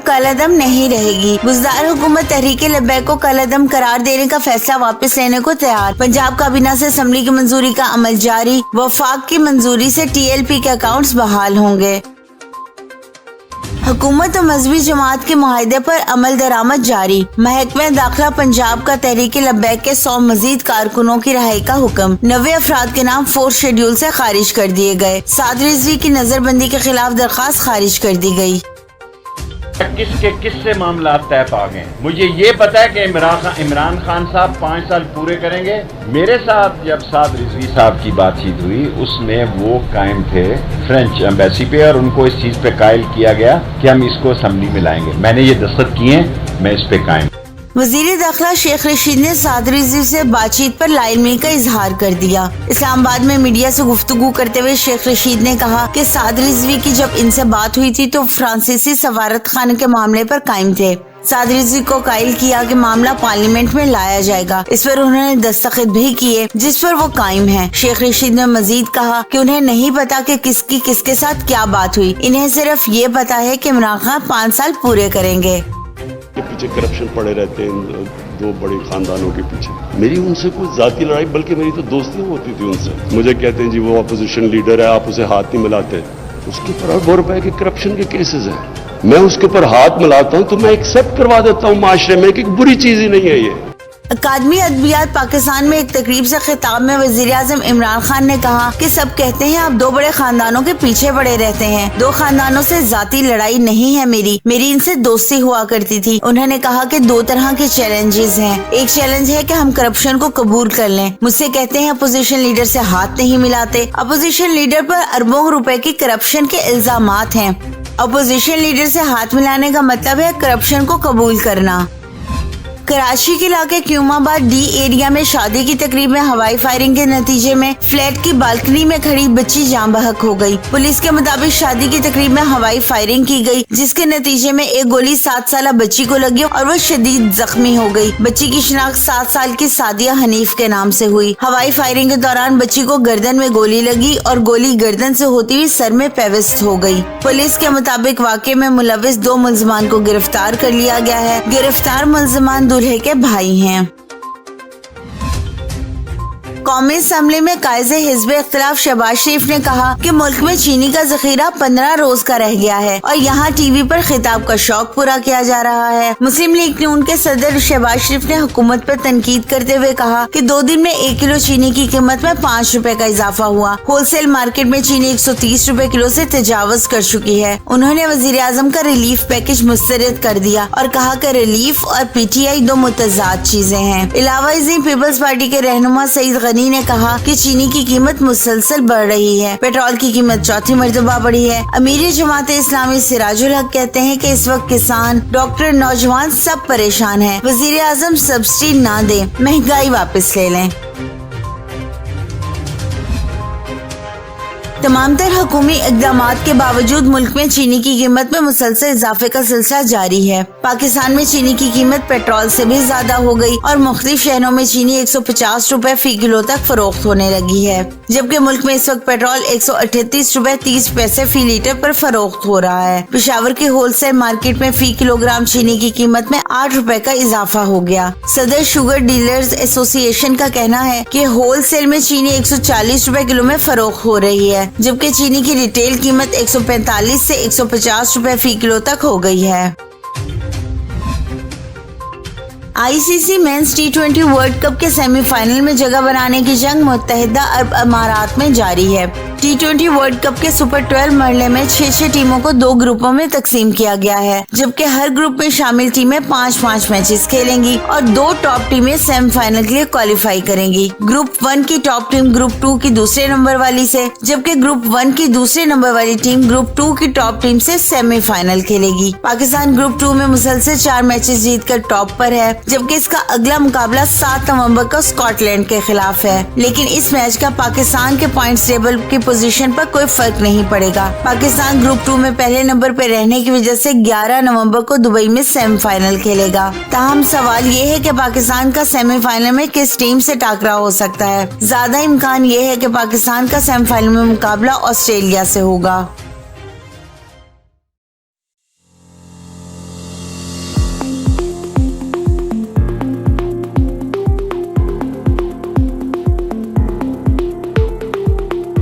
اب کالعدم نہیں رہے گی۔ بزدار حکومت تحریک لبیک کو کالعدم قرار دینے کا فیصلہ واپس لینے کو تیار۔ پنجاب کابینہ سے اسمبلی کی منظوری کا عمل جاری، وفاق کی منظوری سے TLP کے اکاؤنٹس بحال ہوں گے۔ حکومت اور مذہبی جماعت کے معاہدے پر عمل درآمد جاری، محکمہ داخلہ پنجاب کا تحریک لبیک کے 100 مزید کارکنوں کی رہائی کا حکم، 90 افراد کے نام 4 شیڈول سے خارج کر دیے گئے۔ سعد رضوی کی نظر بندی کے خلاف درخواست خارج کر دی گئی۔ کس سے معاملات طے پا گئے؟ مجھے یہ پتا ہے کہ عمران خان صاحب 5 سال پورے کریں گے۔ میرے ساتھ جب سعد رضوی صاحب کی بات چیت ہوئی، اس میں وہ قائم تھے فرینچ ایمبیسی پہ، اور ان کو اس چیز پہ قائل کیا گیا کہ ہم اس کو اسمبلی میں لائیں گے۔ میں نے یہ دستخط کیے ہیں، میں اس پہ قائم۔ وزیر داخلہ شیخ رشید نے سعد رضوی سے بات چیت پر لا علمی کا اظہار کر دیا۔ اسلام آباد میں میڈیا سے گفتگو کرتے ہوئے شیخ رشید نے کہا کہ سعد رضوی کی جب ان سے بات ہوئی تھی تو فرانسیسی سفارت خانے کے معاملے پر قائم تھے۔ سعد رضوی کو قائل کیا کہ معاملہ پارلیمنٹ میں لایا جائے گا۔ اس پر انہوں نے دستخط بھی کیے جس پر وہ قائم ہیں۔ شیخ رشید نے مزید کہا کہ انہیں نہیں پتا کہ کس کے ساتھ کیا بات ہوئی، انہیں صرف یہ پتا ہے کہ عمران خان 5 سال پورے کریں گے۔ پیچھے کرپشن پڑے رہتے ہیں 2 بڑے خاندانوں کے پیچھے۔ میری ان سے کوئی ذاتی لڑائی، بلکہ میری تو دوستیاں ہوتی تھی ان سے۔ مجھے کہتے ہیں جی وہ اپوزیشن لیڈر ہے، آپ اسے ہاتھ نہیں ملاتے۔ اس کے اوپر اربوں روپے کے کرپشن کے کیسز ہیں، میں اس کے اوپر ہاتھ ملاتا ہوں تو میں ایکسیپٹ کروا دیتا ہوں معاشرے میں کہ بری چیز ہی نہیں ہے یہ۔ اکادمی ادبیات پاکستان میں ایک تقریب سے خطاب میں وزیر اعظم عمران خان نے کہا کہ سب کہتے ہیں آپ 2 بڑے خاندانوں کے پیچھے پڑے رہتے ہیں، 2 خاندانوں سے ذاتی لڑائی نہیں ہے میری ان سے دوستی ہوا کرتی تھی۔ انہوں نے کہا کہ 2 طرح کے چیلنجز ہیں، ایک چیلنج ہے کہ ہم کرپشن کو قبول کر لیں۔ مجھ سے کہتے ہیں اپوزیشن لیڈر سے ہاتھ نہیں ملاتے، اپوزیشن لیڈر پر اربوں روپے کی کرپشن کے الزامات ہیں۔ اپوزیشن لیڈر سے ہاتھ ملانے کا مطلب ہے کرپشن کو قبول کرنا۔ کراچی کے علاقے کیوم آباد ڈی ایریا میں شادی کی تقریب میں ہوائی فائرنگ کے نتیجے میں فلیٹ کی بالکنی میں کھڑی بچی جاں بحق ہو گئی۔ پولیس کے مطابق شادی کی تقریب میں ہوائی فائرنگ کی گئی جس کے نتیجے میں ایک گولی 7 سالہ بچی کو لگی اور وہ شدید زخمی ہو گئی۔ بچی کی شناخت 7 سال کی سعدیہ حنیف کے نام سے ہوئی۔ ہوائی فائرنگ کے دوران بچی کو گردن میں گولی لگی اور گولی گردن سے ہوتی ہوئی سر میں پیوست ہو گئی۔ پولیس کے مطابق واقعے میں ملوث 2 ملزمان کو گرفتار کر لیا گیا ہے۔ گرفتار ملزمان دولہے کے بھائی ہیں۔ قومی اسمبلی میں قائد حزب اختلاف شہباز شریف نے کہا کہ ملک میں چینی کا ذخیرہ 15 روز کا رہ گیا ہے اور یہاں ٹی وی پر خطاب کا شوق پورا کیا جا رہا ہے۔ مسلم لیگ نون کے صدر شہباز شریف نے حکومت پر تنقید کرتے ہوئے کہا کہ 2 دن میں 1 کلو چینی کی قیمت میں 5 روپے کا اضافہ ہوا۔ ہول سیل مارکیٹ میں چینی 130 روپے کلو سے تجاوز کر چکی ہے۔ انہوں نے وزیر اعظم کا ریلیف پیکج مسترد کر دیا اور کہا کہ ریلیف اور PTI 2 متضاد چیزیں ہیں۔ علاوہ ازیں پیپلز پارٹی کے رہنما سعید غنی نے کہا کہ چینی کی قیمت مسلسل بڑھ رہی ہے، پیٹرول کی قیمت 4تھی مرتبہ بڑھی ہے۔ امیر جماعت اسلامی سراج الحق کہتے ہیں کہ اس وقت کسان، ڈاکٹر، نوجوان سب پریشان ہیں۔ وزیر اعظم سبسڈی نہ دیں، مہنگائی واپس لے لیں۔ تمام تر حکومی اقدامات کے باوجود ملک میں چینی کی قیمت میں مسلسل اضافے کا سلسلہ جاری ہے۔ پاکستان میں چینی کی قیمت پیٹرول سے بھی زیادہ ہو گئی اور مختلف شہروں میں چینی 150 روپے فی کلو تک فروخت ہونے لگی ہے، جبکہ ملک میں اس وقت پیٹرول 138 روپے 30 پیسے فی لیٹر پر فروخت ہو رہا ہے۔ پشاور کی ہول سیل مارکیٹ میں فی کلو گرام چینی کی قیمت میں 8 روپے کا اضافہ ہو گیا۔ صدر شوگر ڈیلرز ایسوسی ایشن کا کہنا ہے کہ ہول سیل میں چینی 140 روپے کلو میں فروخت ہو رہی ہے، جبکہ چینی کی ریٹیل قیمت 145 سے 150 روپے فی کلو تک ہو گئی ہے۔ ICC men's T20 world cup کے سیمی فائنل میں جگہ بنانے کی جنگ متحدہ عرب امارات میں جاری ہے۔ T20 ورلڈ کپ کے سپر 12 مرحلے میں 6 ٹیموں کو 2 گروپوں میں تقسیم کیا گیا ہے، جبکہ ہر گروپ میں شامل ٹیمیں 5 میچز کھیلیں گی اور 2 ٹاپ ٹیمیں سیمی فائنل کے لیے کوالیفائی کریں گی۔ گروپ 1 کی ٹاپ ٹیم گروپ 2 کی دوسرے نمبر والی سے، جبکہ گروپ 1 کی دوسرے نمبر والی ٹیم گروپ 2 کی ٹاپ ٹیم سے سیمی فائنل کھیلے گی۔ پاکستان گروپ 2 میں مسلسل 4 میچز جیت کر ٹاپ پر ہے، جبکہ اس کا اگلا مقابلہ 7 نومبر کو اسکاٹ لینڈ کے خلاف ہے، لیکن اس میچ کا پاکستان کے پوائنٹس ٹیبل کی پوزیشن پر کوئی فرق نہیں پڑے گا۔ پاکستان گروپ 2 میں پہلے نمبر پہ رہنے کی وجہ سے 11 نومبر کو دبئی میں سیمی فائنل کھیلے گا۔ تاہم سوال یہ ہے کہ پاکستان کا سیمی فائنل میں کس ٹیم سے ٹاکرا ہو سکتا ہے۔ زیادہ امکان یہ ہے کہ پاکستان کا سیمی فائنل میں مقابلہ آسٹریلیا سے ہوگا۔